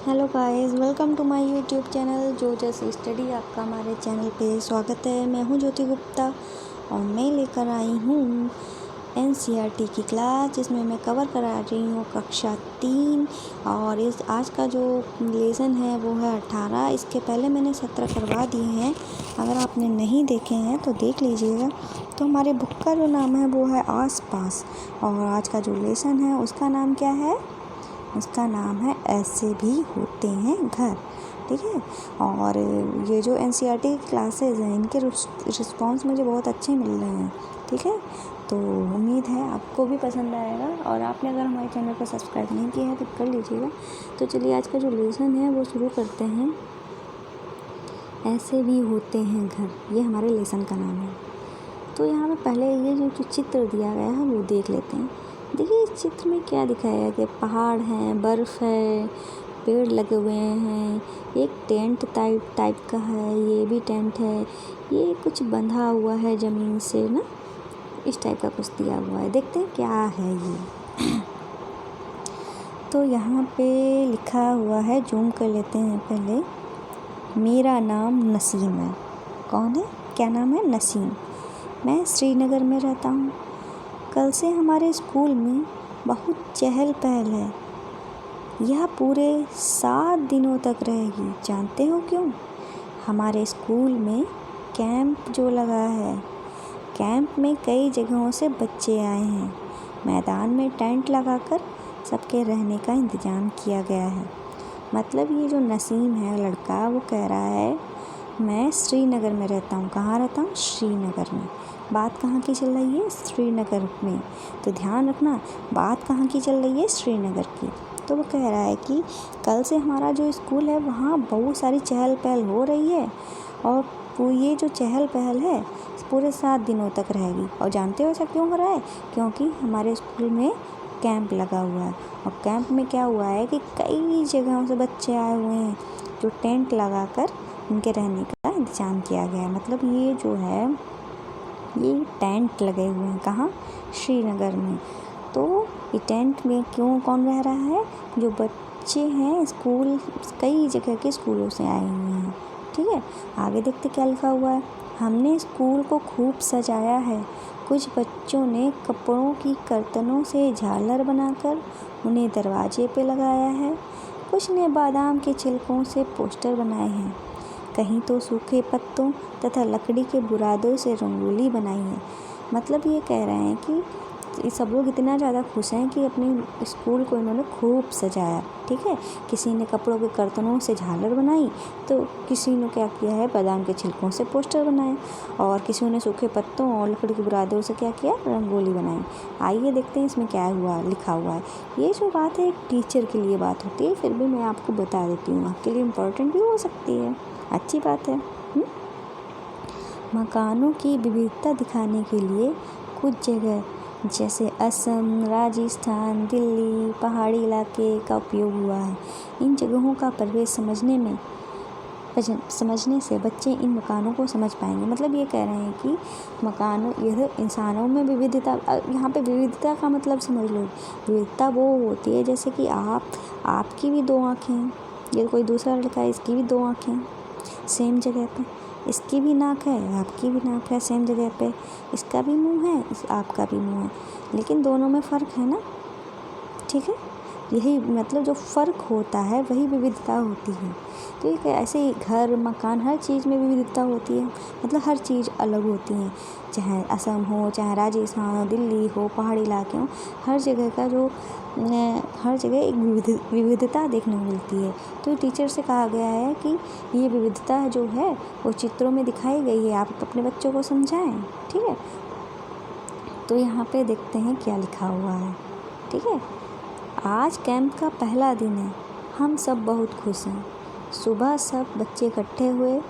Hello guys, welcome to my YouTube channel जो जैसे study. आपका हमारे चैनल पे स्वागत है। मैं हूं ज्योति गुप्ता और मैं लेकर आई हूं एनसीईआरटी की क्लास, जिसमें मैं कवर करा रही हूं कक्षा 3। और इस आज का जो लेसन है वो है 18। इसके पहले मैंने 17 करवा दिए हैं। अगर आपने नहीं देखे हैं तो देख लीजिएगा। तो हमारे बुक का जो नाम है वो है आस पास, और आज का जो लेसन है उसका नाम क्या है? उसका नाम है ऐसे भी होते हैं घर। ठीक है। और ये जो एनसीईआरटी की क्लासेस हैं इनके रिस्पॉन्स मुझे बहुत अच्छे मिल रहे हैं। ठीक है, तो उम्मीद है आपको भी पसंद आएगा। और आपने अगर हमारे चैनल को सब्सक्राइब नहीं किया है तो कर लीजिएगा। तो चलिए आज का जो लेसन है वो शुरू करते हैं। ऐसे भी होते हैं घर, ये हमारे लेसन का नाम है। तो यहाँ पे पहले ये जो चित्र दिया गया है वो देख लेते हैं। देखिए इस चित्र में क्या दिखाया है कि पहाड़ हैं, बर्फ़ है, पेड़ लगे हुए हैं, एक टेंट टाइप का है, ये भी टेंट है, ये कुछ बंधा हुआ है ज़मीन से ना, इस टाइप का कुछ दिया हुआ है। देखते हैं क्या है ये। तो यहाँ पे लिखा हुआ है, जूम कर लेते हैं पहले। मेरा नाम नसीम है। कौन है? क्या नाम है? नसीम। मैं श्रीनगर में रहता हूँ। कल से हमारे स्कूल में बहुत चहल पहल है। यह पूरे 7 दिनों तक रहेगी। जानते हो क्यों? हमारे स्कूल में कैंप जो लगा है। कैंप में कई जगहों से बच्चे आए हैं। मैदान में टेंट लगाकर सबके रहने का इंतज़ाम किया गया है। मतलब ये जो नसीम है लड़का, वो कह रहा है मैं श्रीनगर में रहता हूँ। कहाँ रहता हूँ? श्रीनगर में। बात कहाँ की चल रही है? श्रीनगर में। तो ध्यान रखना, बात कहाँ की चल रही है? श्रीनगर की। तो वो कह रहा है कि कल से हमारा जो स्कूल है वहाँ बहुत सारी चहल पहल हो रही है, और ये जो चहल पहल है पूरे 7 दिनों तक रहेगी। और जानते हो ऐसा क्यों हो रहा है? क्योंकि हमारे स्कूल में कैंप लगा हुआ है। और कैंप में क्या हुआ है कि कई जगहों से बच्चे आए हुए हैं, जो टेंट लगाकर उनके रहने का इंतज़ाम किया गया है। मतलब ये जो है ये टेंट लगे हुए हैं। कहाँ? श्रीनगर में। तो ये टेंट में क्यों कौन रह रहा है? जो बच्चे हैं स्कूल, कई जगह के स्कूलों से आए हुए हैं। ठीक है, आगे देखते क्या लिखा हुआ है। हमने स्कूल को खूब सजाया है। कुछ बच्चों ने कपड़ों की कर्तनों से झालर बनाकर उन्हें दरवाजे पे लगाया है। कुछ ने बादाम के छिलकों से पोस्टर बनाए हैं। कहीं तो सूखे पत्तों तथा लकड़ी के बुरादों से रंगोली बनाई है। मतलब ये कह रहे हैं कि ये सब लोग इतना ज़्यादा खुश हैं कि अपने स्कूल को इन्होंने खूब सजाया। ठीक है, किसी ने कपड़ों के कर्तनों से झालर बनाई, तो किसी ने क्या किया है, बादाम के छिलकों से पोस्टर बनाए, और किसी ने सूखे पत्तों और लकड़ी के बुरादों से क्या किया, रंगोली बनाई। आइए देखते हैं इसमें क्या हुआ, लिखा हुआ है। ये जो बात है एक टीचर के लिए बात होती है, फिर भी मैं आपको बता देती हूँ, आपके लिए इम्पोर्टेंट भी हो सकती है, अच्छी बात है। मकानों की विविधता दिखाने के लिए कुछ जगह जैसे असम, राजस्थान, दिल्ली, पहाड़ी इलाके का उपयोग हुआ है। इन जगहों का प्रवेश समझने से बच्चे इन मकानों को समझ पाएंगे। मतलब ये कह रहे हैं कि मकानों, यह इंसानों में विविधता, यहाँ पे विविधता का मतलब समझ लो, विविधता वो होती है जैसे कि आपकी भी 2 आँखें हैं, ये कोई दूसरा लड़का है, इसकी भी 2 आँखें हैं सेम जगह पे, इसकी भी नाक है, आपकी भी नाक है सेम जगह पे, इसका भी मुंह है, आपका भी मुंह है, लेकिन दोनों में फ़र्क है ना। ठीक है, यही मतलब जो फ़र्क होता है वही विविधता होती है। तो ये ऐसे ही घर, मकान, हर चीज़ में विविधता होती है। मतलब हर चीज़ अलग होती है, चाहे असम हो, चाहे राजस्थान हो, दिल्ली हो, पहाड़ी इलाके हो, हर जगह का जो हर जगह एक विविधता देखने को मिलती है। तो टीचर से कहा गया है कि ये विविधता जो है वो चित्रों में दिखाई गई है, आप अपने बच्चों को समझाएं। ठीक है, तो यहाँ पे देखते हैं क्या लिखा हुआ है। ठीक है, आज कैंप का पहला दिन है। हम सब बहुत खुश हैं। सुबह सब बच्चे इकट्ठे हुए।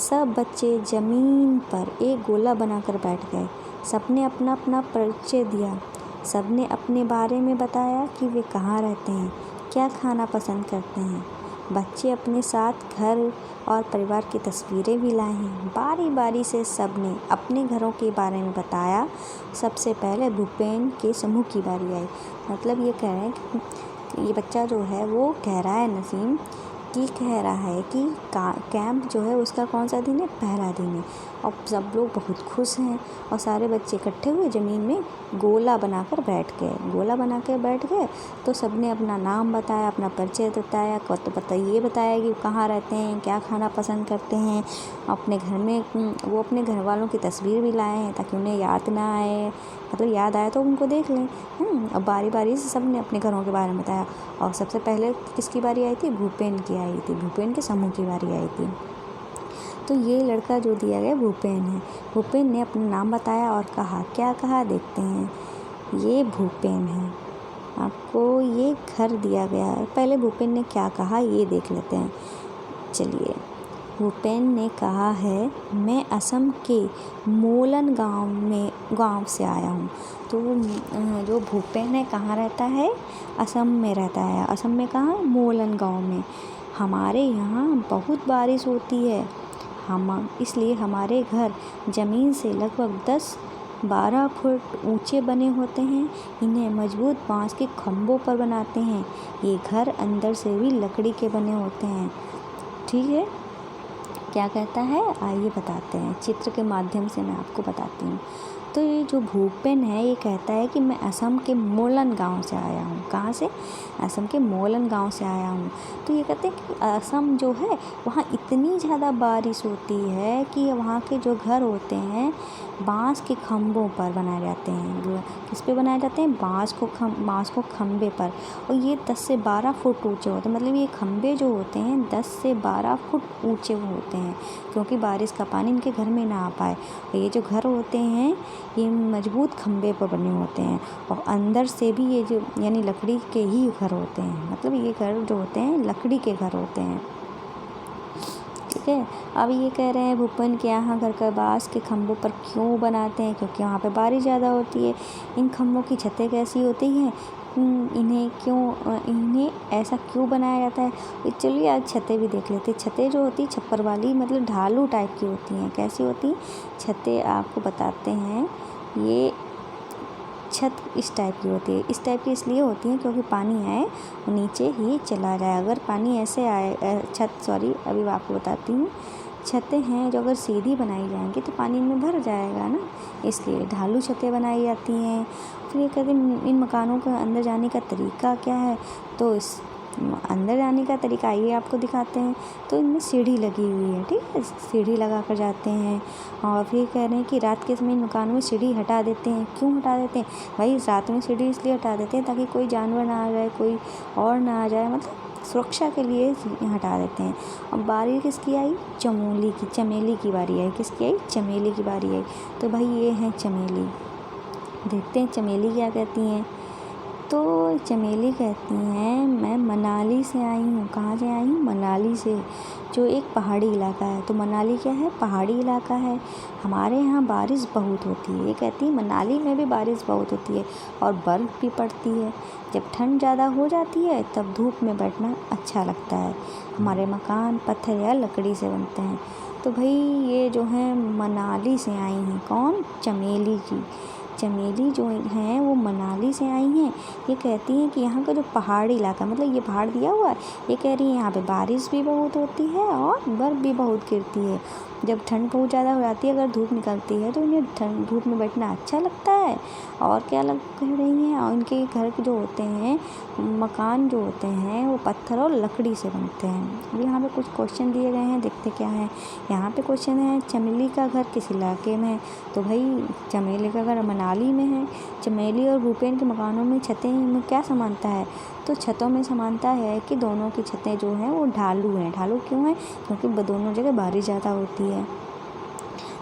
सब बच्चे ज़मीन पर एक गोला बनाकर बैठ गए। सबने अपना अपना परिचय दिया। सबने अपने बारे में बताया कि वे कहाँ रहते हैं, क्या खाना पसंद करते हैं। बच्चे अपने साथ घर और परिवार की तस्वीरें भी लाए हैं। बारी बारी से सबने अपने घरों के बारे में बताया। सबसे पहले भूपेन के समूह की बारी आई। मतलब ये कह रहे हैं कि ये बच्चा जो है वो कह रहा है, नसीम कि कह रहा है कि कैंप जो है उसका कौन सा दिन है, पहला दिन है। और सब लोग बहुत खुश हैं और सारे बच्चे इकट्ठे हुए ज़मीन में गोला बनाकर बैठ गए। तो सबने अपना नाम बताया, अपना परिचय बताया, तो ये बताया कि कहाँ रहते हैं, क्या खाना पसंद करते हैं। अपने घर में वो अपने घर वालों की तस्वीर भी लाए हैं ताकि उन्हें याद ना आए, मतलब याद आए तो उनको देख लें। अब बारी बारी से सब ने अपने घरों के बारे में बताया। और सबसे पहले किसकी बारी आई थी, भूपेन की आई थी, भूपेन के समूह की बारी आई थी। तो ये लड़का जो दिया गया भूपेन है, भूपेन ने अपना नाम बताया और कहा, क्या कहा देखते हैं। ये भूपेन है, आपको ये घर दिया गया है। पहले भूपेन ने क्या कहा ये देख लेते हैं। चलिए, भूपेन ने कहा है, मैं असम के मोलन गांव से आया हूँ। तो जो भूपेन है कहाँ रहता है, असम में रहता है। असम में कहाँ, मोलन गांव में। हमारे यहाँ बहुत बारिश होती है, इसलिए हमारे घर ज़मीन से लगभग 10-12 फुट ऊंचे बने होते हैं। इन्हें मजबूत बांस के खंभों पर बनाते हैं। ये घर अंदर से भी लकड़ी के बने होते हैं। ठीक है, क्या कहता है आइए बताते हैं, चित्र के माध्यम से मैं आपको बताती हूँ। तो ये जो भूपेन है ये कहता है कि मैं असम के मोलन गांव से आया हूँ। कहाँ से, असम के मोलन गांव से आया हूँ। तो ये कहते हैं कि असम जो है वहाँ इतनी ज़्यादा बारिश होती है कि वहाँ के जो घर होते हैं बांस के खंभों पर बनाए जाते हैं। किस पे बनाए जाते हैं, बांस को खंभे पर। और ये 10 से 12 फुट ऊंचे होते हैं, मतलब ये खंभे जो होते हैं 10 से 12 फुट ऊंचे होते हैं, क्योंकि बारिश का पानी इनके घर में ना आ पाए। और ये जो घर होते हैं ये मजबूत खंभे पर बने होते हैं और अंदर से भी ये जो यानी लकड़ी के ही घर होते हैं, मतलब ये घर जो होते हैं लकड़ी के घर होते हैं। ठीक है, अब ये कह रहे हैं भूपेन के यहाँ घर का बांस के खंभों पर क्यों बनाते हैं, क्योंकि वहाँ पे बारिश ज़्यादा होती है। इन खंभों की छतें कैसी होती हैं, इन्हें ऐसा क्यों बनाया जाता है। चलिए आज छतें भी देख लेते हैं। छतें जो होती छप्पर वाली, मतलब ढालू टाइप की होती हैं। कैसी होती छतें, आपको बताते हैं। ये छत इस टाइप की होती है। इस टाइप की इसलिए होती है क्योंकि पानी आए और नीचे ही चला जाए। अगर पानी ऐसे आए अभी आपको बताती हूँ। छतें हैं जो अगर सीधी बनाई जाएंगी तो पानी इनमें भर जाएगा ना, इसलिए ढालू छतें बनाई जाती हैं। फिर ये कहते हैं इन मकानों का अंदर जाने का तरीका क्या है, तो इस अंदर जाने का तरीका आइए आपको दिखाते हैं। तो इनमें सीढ़ी लगी हुई है, ठीक है, सीढ़ी लगा कर जाते हैं। और फिर कह रहे हैं कि रात के समय इन मकानों में सीढ़ी हटा देते हैं। क्यों हटा देते हैं भाई, रात में सीढ़ी इसलिए हटा देते हैं ताकि कोई जानवर ना आ जाए, कोई और ना आ जाए, मतलब सुरक्षा के लिए हटा देते हैं। अब बारी किसकी आई, चमेली की बारी आई। किसकी आई, चमेली की बारी आई। तो भाई ये हैं चमेली। देखते हैं चमेली क्या कहती हैं। तो चमेली कहती हैं, मैं मनाली से आई हूँ। कहाँ से आई हूँ, मनाली से, जो एक पहाड़ी इलाका है। तो मनाली क्या है, पहाड़ी इलाका है। हमारे यहाँ बारिश बहुत होती है। ये कहती है मनाली में भी बारिश बहुत होती है और बर्फ़ भी पड़ती है। जब ठंड ज़्यादा हो जाती है तब धूप में बैठना अच्छा लगता है। हमारे मकान पत्थर या लकड़ी से बनते हैं। तो भाई ये जो है मनाली से आई हैं, कौन, चमेली जो हैं वो मनाली से आई हैं। ये कहती हैं कि यहाँ का जो पहाड़ी इलाका, मतलब ये पहाड़ दिया हुआ है, ये कह रही है यहाँ पे बारिश भी बहुत होती है और बर्फ़ भी बहुत गिरती है। जब ठंड बहुत ज़्यादा हो जाती है, अगर धूप निकलती है तो इन्हें धूप में बैठना अच्छा लगता है। और क्या कह रही हैं, और इनके घर जो होते हैं, मकान जो होते हैं वो पत्थर और लकड़ी से बनते हैं। अब यहाँ पे कुछ क्वेश्चन दिए गए हैं, देखते क्या है। यहाँ पे क्वेश्चन है, चमेली का घर किस इलाके में है। तो भाई चमेली का घर मनाली में है। चमेली और भूपेन के मकानों में छतें में क्या समानता है, तो छतों में समानता है कि दोनों की छतें जो हैं वो ढालू हैं। ढालू क्यों है, क्योंकि दोनों जगह बारिश ज़्यादा होती है।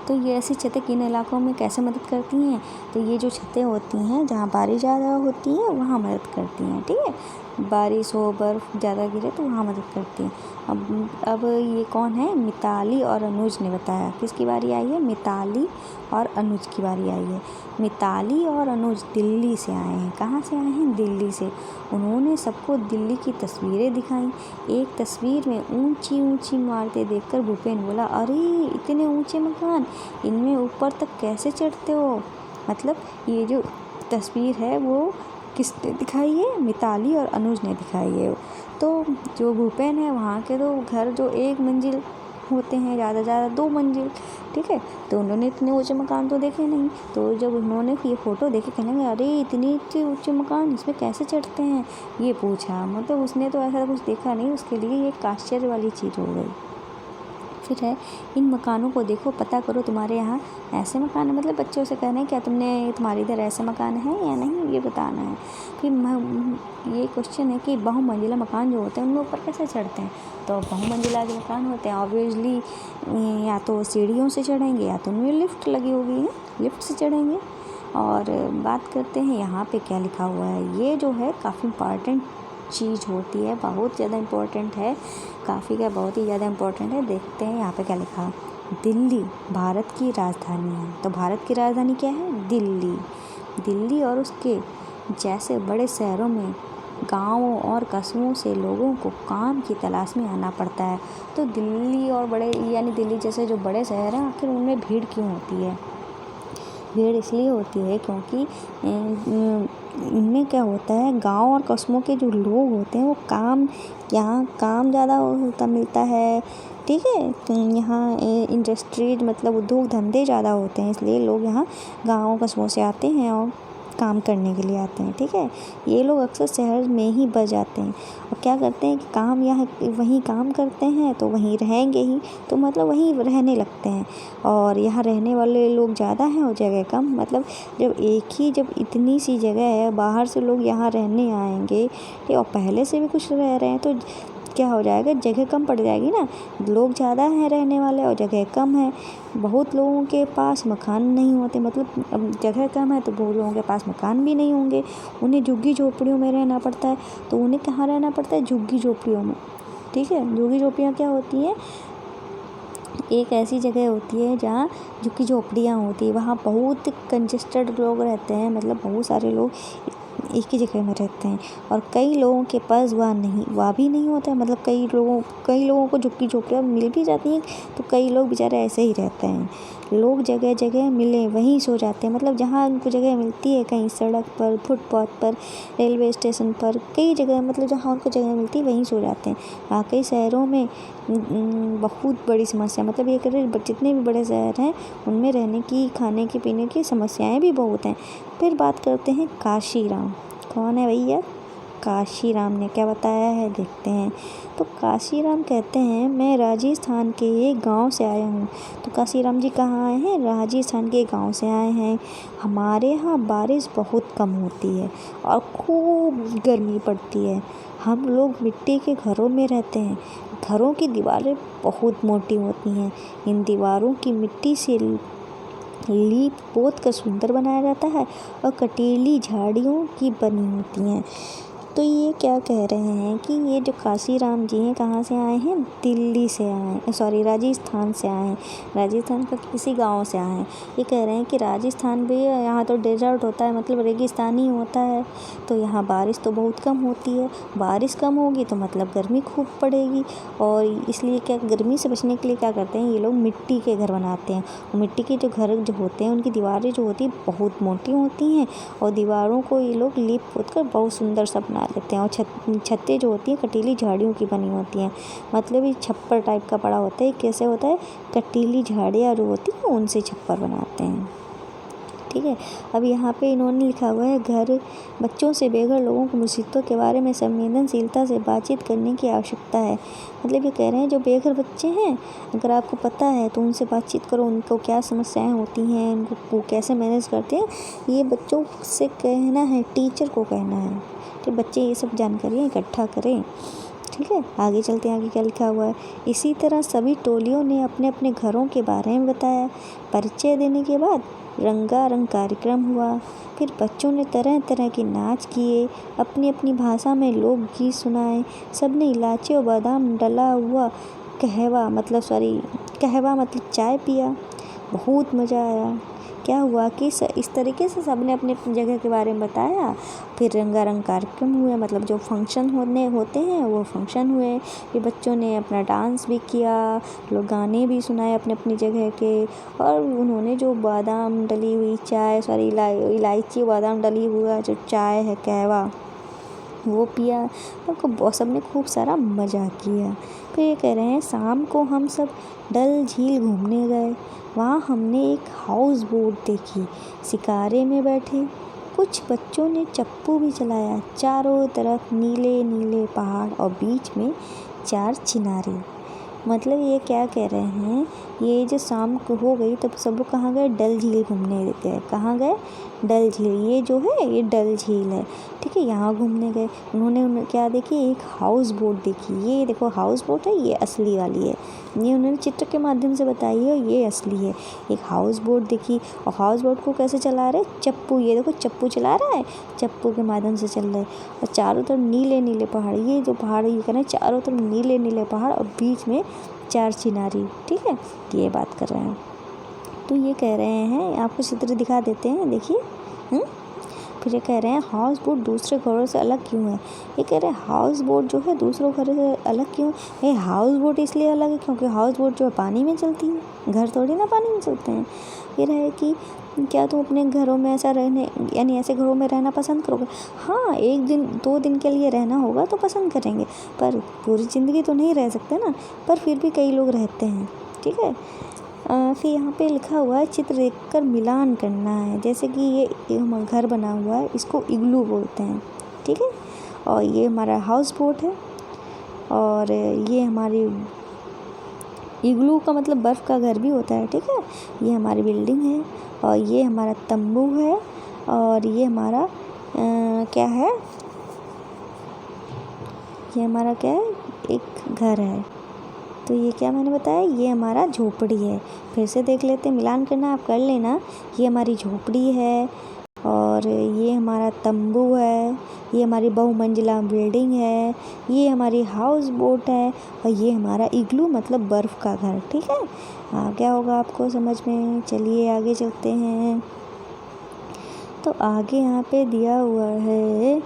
तो ये ऐसी छतें किन इलाकों में कैसे मदद करती हैं, तो ये जो छतें होती हैं जहाँ बारिश ज़्यादा होती है वहाँ मदद करती हैं। ठीक है, बारिश हो, बर्फ़ ज़्यादा गिरे तो वहाँ मदद करती हैं। अब ये कौन है, मिताली और अनुज ने बताया। किसकी बारी आई है, मिताली और अनुज की बारी आई है। मिताली और अनुज दिल्ली से आए हैं। कहाँ से आए हैं, दिल्ली से। उन्होंने सबको दिल्ली की तस्वीरें दिखाई। एक तस्वीर में ऊंची ऊंची इमारतें देखकर भूपेन बोला, अरे इतने ऊंचे मकान, इनमें ऊपर तक कैसे चढ़ते हो। मतलब ये जो तस्वीर है वो किसने दिखाई है? मिताली और अनुज ने दिखाई है। तो जो भूपेन है वहाँ के तो घर जो 1 मंजिल होते हैं, ज़्यादा से ज़्यादा 2 मंजिल, ठीक है। तो उन्होंने इतने ऊँचे मकान तो देखे नहीं। तो जब उन्होंने ये फ़ोटो देखी, कहने लगे अरे इतनी ऊँचे मकान इसमें कैसे चढ़ते हैं, ये पूछा। मतलब उसने तो ऐसा कुछ देखा नहीं, उसके लिए ये एक आश्चर्य वाली चीज़ हो गई। फिर है इन मकानों को देखो, पता करो तुम्हारे यहाँ ऐसे मकान है। मतलब बच्चों से कहना है क्या तुम्हारे इधर ऐसे मकान है या नहीं, ये बताना है। फिर ये क्वेश्चन है कि बहुमंजिला मकान जो होते हैं उनमें ऊपर कैसे चढ़ते हैं। तो बहुमंजिला जो मकान होते हैं ऑब्वियसली या तो सीढ़ियों से चढ़ेंगे या तो उनमें लिफ्ट लगी होगी है, लिफ्ट से चढ़ेंगे। और बात करते हैं यहाँ पे क्या लिखा हुआ है। ये जो है काफ़ी इम्पॉर्टेंट चीज़ होती है, बहुत ज़्यादा इम्पोर्टेंट है, काफ़ी क्या बहुत ही ज़्यादा इम्पोर्टेंट है। देखते हैं यहाँ पे क्या लिखा है। दिल्ली भारत की राजधानी है। तो भारत की राजधानी क्या है? दिल्ली। दिल्ली और उसके जैसे बड़े शहरों में गांवों और कस्बों से लोगों को काम की तलाश में आना पड़ता है। तो दिल्ली और बड़े यानी दिल्ली जैसे जो बड़े शहर हैं, आखिर उनमें भीड़ क्यों होती है? भीड़ इसलिए होती है क्योंकि इनमें क्या होता है, गांव और कस्बों के जो लोग होते हैं वो यहाँ काम ज़्यादा होता मिलता है, ठीक है। तो यहाँ इंडस्ट्रीज मतलब उद्योग धंधे ज़्यादा होते हैं, इसलिए लोग यहाँ गाँव कस्बों से आते हैं और काम करने के लिए आते हैं, ठीक है। ये लोग अक्सर शहर में ही बस जाते हैं और क्या करते हैं कि काम यहाँ वहीं काम करते हैं तो वहीं रहेंगे ही, तो मतलब वहीं रहने लगते हैं। और यहाँ रहने वाले लोग ज़्यादा हैं और जगह कम। मतलब जब इतनी सी जगह है, बाहर से लोग यहाँ रहने आएंगे ठीक, और पहले से भी कुछ रह रहे हैं तो क्या हो जाएगा, जगह कम पड़ जाएगी ना। लोग ज़्यादा हैं रहने वाले और जगह कम है। बहुत लोगों के पास मकान नहीं होते, मतलब अब जगह कम है तो बहुत लोगों के पास मकान भी नहीं होंगे, उन्हें झुग्गी झोपड़ियों में रहना पड़ता है। तो उन्हें कहाँ रहना पड़ता है? झुग्गी झोपड़ियों में, ठीक है। झुग्गी झोपड़ियाँ क्या होती हैं? एक ऐसी जगह होती है जहाँ झुग्गी झोपड़ियाँ होती है, वहाँ बहुत कंजेस्टेड लोग रहते हैं, मतलब बहुत सारे लोग एक ही जगह में रहते हैं। और कई लोगों के पास वह भी नहीं होता है, मतलब कई लोगों को झुग्गी झोपड़ियाँ मिल भी जाती हैं, तो कई लोग बेचारे ऐसे ही रहते हैं। लोग जगह जगह मिले वहीं सो जाते हैं, मतलब जहाँ उनको जगह मिलती है, कहीं सड़क पर, फुटपाथ पर, रेलवे स्टेशन पर, कई जगह मतलब जहाँ उनको जगह मिलती है वहीं सो जाते हैं। वाकई शहरों में बहुत बड़ी समस्या, मतलब ये करें जितने भी बड़े शहर हैं उनमें रहने की, खाने की, पीने की समस्याएं भी बहुत हैं। फिर बात करते हैं काशीराम। कौन है भैया? काशीराम ने क्या बताया है, देखते हैं। तो काशीराम कहते हैं मैं राजस्थान के एक गांव से आया हूँ। तो काशीराम जी कहाँ आए हैं? राजस्थान के गांव से आए हैं। हमारे यहाँ बारिश बहुत कम होती है और खूब गर्मी पड़ती है। हम लोग मिट्टी के घरों में रहते हैं। घरों की दीवारें बहुत मोटी होती हैं। इन दीवारों की मिट्टी से लीप पोत कर सुंदर बनाया जाता है और कटीली झाड़ियों की बनी होती हैं। तो ये क्या कह रहे हैं कि ये जो काशीराम जी हैं कहाँ से आए हैं? दिल्ली से आए हैं, सॉरी राजस्थान से आए हैं। राजस्थान का किसी गांव से आए हैं। ये कह रहे हैं कि राजस्थान भी यहाँ तो डेजर्ट होता है, मतलब रेगिस्तानी होता है, तो यहाँ बारिश तो बहुत कम होती है। बारिश कम होगी तो मतलब गर्मी खूब पड़ेगी, और इसलिए क्या गर्मी से बचने के लिए क्या करते हैं ये लोग? मिट्टी के घर बनाते हैं। मिट्टी के जो घर जो होते हैं उनकी दीवारें जो होती हैं बहुत मोटी होती हैं और दीवारों को ये लोग लीप पोत कर बहुत सुंदर सा बना लेते हैं। और छतें जो होती हैं कटीली झाड़ियों की बनी होती हैं, मतलब ये छप्पर टाइप का बड़ा होता है। कैसे होता है? कटीली झाड़ियाँ जो होती हैं उनसे छप्पर बनाते हैं, ठीक है। अब यहाँ पे इन्होंने लिखा हुआ है घर बच्चों से बेघर लोगों को मुसीबतों के बारे में संवेदनशीलता से बातचीत करने की आवश्यकता है। मतलब ये कह रहे हैं जो बेघर बच्चे हैं, अगर आपको पता है तो उनसे बातचीत करो, उनको क्या समस्याएं होती हैं, उनको वो कैसे मैनेज करते हैं, ये बच्चों से कहना है, टीचर को कहना है कि बच्चे ये सब जानकारियाँ इकट्ठा करें, ठीक है। आगे चलते हैं, आगे क्या लिखा हुआ है। इसी तरह सभी टोलियों ने अपने अपने घरों के बारे में बताया। परिचय देने के बाद रंगारंग कार्यक्रम हुआ। फिर बच्चों ने तरह तरह के नाच किए, अपनी अपनी भाषा में लोकगीत सुनाए। सबने इलायची और बादाम डला हुआ कहवा मतलब चाय पिया। बहुत मज़ा आया। क्या हुआ कि इस तरीके से सबने अपनी अपनी जगह के बारे में बताया। फिर रंगारंग कार्यक्रम हुए, मतलब जो फंक्शन होते हैं वो फंक्शन हुए। फिर बच्चों ने अपना डांस भी किया, लोग गाने भी सुनाए अपने अपनी जगह के, और उन्होंने जो बादाम डली हुई चाय, सॉरी इलायची बादाम डली हुआ जो चाय है कहवा, वो पिया। सबको सबने खूब सारा मज़ा किया। फिर ये कह रहे हैं शाम को हम सब डल झील घूमने गए। वहाँ हमने एक हाउस बोट देखी, शिकारे में बैठे। कुछ बच्चों ने चप्पू भी चलाया। चारों तरफ नीले नीले पहाड़ और बीच में 4 चिनारे। मतलब ये क्या कह रहे हैं, ये जो शाम को हो गई तब सब लोग कहाँ गए, डल झील घूमने गए। कहाँ गए, डल झील। ये जो है ये डल झील है, ठीक है, यहाँ घूमने गए। उन्होंने क्या देखी, एक हाउस बोट देखी। ये देखो हाउस बोट है, ये असली वाली है, ये उन्होंने चित्र के माध्यम से बताई है, ये असली है। एक हाउस बोट देखी, और हाउस बोट को कैसे चला रहे, चप्पू, ये देखो चप्पू चला रहा है, चप्पू के माध्यम से चल रहा है। और चारों तरफ नीले नीले पहाड़, ये जो पहाड़ ये कह रहे हैं चारों तरफ नीले नीले पहाड़ और बीच में 4 चिनारी, ठीक है, ये बात कर रहे हैं। तो ये कह रहे हैं, आपको चित्र दिखा देते हैं, देखिए। फिर ये कह रहे हैं हाउस बोट दूसरे घरों से अलग क्यों है। ये कह रहे हैं हाउस बोट जो है दूसरों घरों से अलग क्यों है। हाउस बोट इसलिए अलग है क्योंकि हाउस बोट जो है पानी में चलती है, घर थोड़ी ना पानी में चलते हैं। फिर है कि क्या तुम अपने घरों में ऐसा रहने, यानी ऐसे घरों में रहना पसंद करोगे। हाँ, 1 दिन 2 दिन के लिए रहना होगा तो पसंद करेंगे, पर पूरी ज़िंदगी तो नहीं रह सकते ना, पर फिर भी कई लोग रहते हैं, ठीक है। फिर यहाँ पे लिखा हुआ है चित्र देखकर मिलान करना है। जैसे कि ये घर बना हुआ है, इसको इग्लू बोलते हैं, ठीक है। और ये हमारा हाउस बोट है, और ये हमारी इग्लू का मतलब बर्फ़ का घर भी होता है, ठीक है। ये हमारी बिल्डिंग है, और ये हमारा तंबू है, और ये हमारा क्या है, ये हमारा क्या है, एक घर है। तो ये क्या मैंने बताया, ये हमारा झोपड़ी है। फिर से देख लेते हैं, मिलान करना आप कर लेना। ये हमारी झोपड़ी है, और ये हमारा तंबू है, ये हमारी बहुमंजिला बिल्डिंग है, ये हमारी हाउस बोट है, और ये हमारा इग्लू मतलब बर्फ़ का घर, ठीक है। आ गया होगा आपको समझ में। चलिए आगे चलते हैं। तो आगे यहाँ पे दिया हुआ है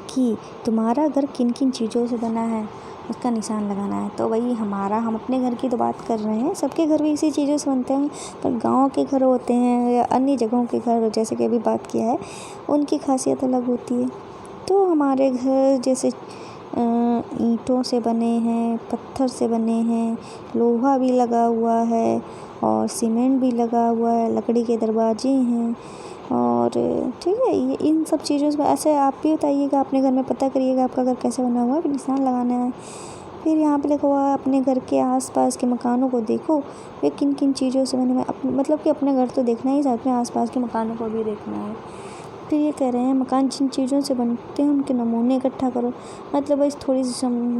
कि तुम्हारा घर किन किन चीज़ों से बना है, उसका निशान लगाना है। तो वही हम अपने घर की तो बात कर रहे हैं, सबके घर भी इसी चीज़ों से बनते हैं, पर गांव के घर होते हैं या अन्य जगहों के घर, जैसे कि अभी बात किया है, उनकी खासियत अलग होती है। तो हमारे घर जैसे ईंटों से बने हैं, पत्थर से बने हैं, लोहा भी लगा हुआ है, और सीमेंट भी लगा हुआ है, लकड़ी के दरवाजे हैं, और ठीक है। ये इन सब चीज़ों से ऐसे आप भी बताइएगा, अपने घर में पता करिएगा आपका घर कैसे बना हुआ है, फिर निशान लगाना है। फिर यहाँ पे लिखा हुआ है अपने घर के आसपास के मकानों को देखो, वे किन किन चीज़ों से बने हुए। मतलब कि अपने घर तो देखना ही, साथ में आसपास के मकानों को भी देखना है। फिर ये कह रहे हैं मकान जिन चीज़ों से बनते हैं उनके नमूने इकट्ठा करो। मतलब बस थोड़ी सी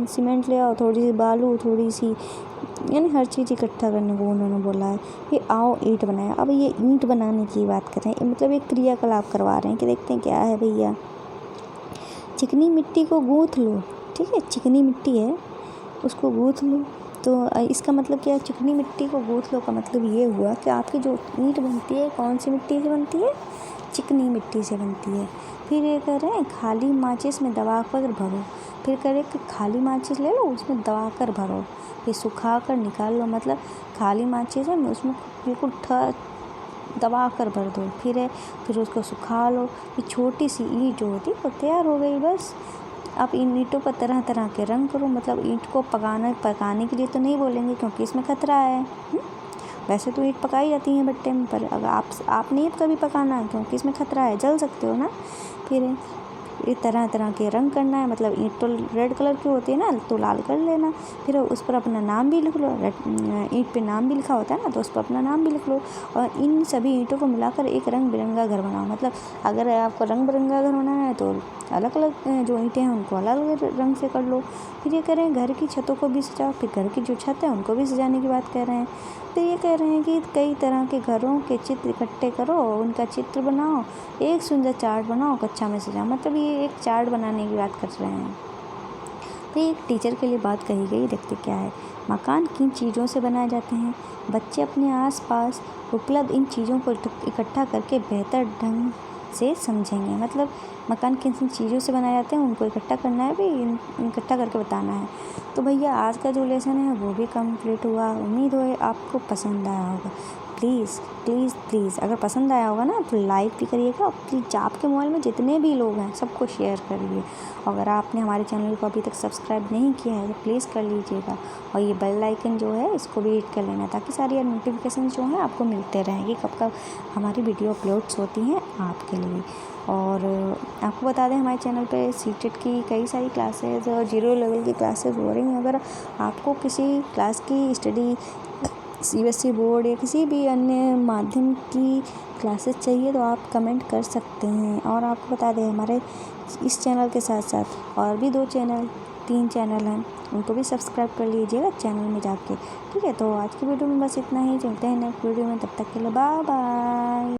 सीमेंट ले आओ, थोड़ी सी बालू, थोड़ी सी, यानी हर चीज़ इकट्ठा करने को उन्होंने बोला है। फिर आओ ईंट बनाए। अब ये ईंट बनाने की बात कर रहे हैं, मतलब एक क्रियाकलाप करवा रहे हैं कि देखते हैं क्या है भैया। चिकनी मिट्टी को गूँथ लो, ठीक है, चिकनी मिट्टी है उसको गूँथ लो। तो इसका मतलब क्या है, चिकनी मिट्टी को गूँथ लो का मतलब ये हुआ कि आपकी जो ईंट बनती है कौन सी मिट्टी से बनती है, चिकनी मिट्टी से बनती है। फिर ये कह रहे हैं खाली माचिस में दबा कर भरो। फिर कह रहे हैं कि खाली माचिस ले लो, उसमें दबा कर भरो, फिर सुखा कर निकाल लो। मतलब खाली माचिस है, उसमें बिल्कुल दबा कर भर दो। फिर उसको सुखा लो। फिर छोटी सी ईंट जो होती है वो तैयार हो गई बस। आप इन ईंटों पर तरह तरह के रंग करो। मतलब ईंट को पकाने के लिए तो नहीं बोलेंगे क्योंकि इसमें खतरा है। वैसे तो ईंट पकाई जाती हैं भट्टे में, पर अगर आप नहीं कभी पकाना क्योंकि इसमें खतरा है, जल सकते हो ना। फिर ये तरह तरह के रंग करना है। मतलब ईंट तो रेड कलर की होती है ना, तो लाल कर लेना। फिर उस पर अपना नाम भी लिख लो। ईंट पे नाम भी लिखा होता है ना, तो उस पर अपना नाम भी लिख लो। और इन सभी ईंटों को मिलाकर एक रंग बिरंगा घर बनाओ। मतलब अगर आपको रंग बिरंगा घर बनाना है तो अलग अलग जो ईंटें हैं उनको अलग अलग रंग से कर लो। फिर ये कह रहे हैं घर की छतों को भी सजाओ। फिर घर की जो छत है उनको भी सजाने की बात कह रहे हैं। फिर ये कह रहे हैं कि कई तरह के घरों के चित्र इकट्ठे करो, उनका चित्र बनाओ, एक सुंदर चार्ट बनाओ, कक्षा में सजाओ। मतलब ये एक चार्ट बनाने की बात कर रहे हैं। फिर एक टीचर के लिए बात कही गई, देखते क्या है। मकान किन चीज़ों से बनाए जाते हैं? बच्चे अपने आसपास उपलब्ध इन चीज़ों को इकट्ठा करके बेहतर ढंग से समझेंगे। मतलब मकान किन किन चीज़ों से बनाए जाते हैं उनको इकट्ठा करना है, भी इकट्ठा करके बताना है। तो भैया आज का जो लेसन है वो भी कंप्लीट हुआ। उम्मीद है आपको पसंद आया होगा। प्लीज़ प्लीज़ प्लीज़ अगर पसंद आया होगा ना तो लाइक भी करिएगा, और प्लीज़ आपके मोबाइल में जितने भी लोग हैं सबको शेयर करिए। अगर आपने हमारे चैनल को अभी तक सब्सक्राइब नहीं किया है तो प्लीज़ कर लीजिएगा, और ये बेल आइकन जो है इसको भी हिट कर लेना, ताकि सारी नोटिफिकेशन जो हैं आपको मिलते रहेंगे कब कब हमारी वीडियो अपलोड्स होती हैं आपके लिए। और आपको बता दें हमारे चैनल पे सीटेट की कई सारी क्लासेस और 0 लेवल की क्लासेस हो रही हैं। अगर आपको किसी क्लास की स्टडी CBSE बोर्ड या किसी भी अन्य माध्यम की क्लासेस चाहिए तो आप कमेंट कर सकते हैं। और आपको बता दें हमारे इस चैनल के साथ साथ और भी 3 चैनल हैं, उनको भी सब्सक्राइब कर लीजिएगा चैनल में जाके। ठीक है, तो आज की वीडियो में बस इतना ही। चलते हैं नेक्स्ट वीडियो में, तब तक के लिए बाय बाय।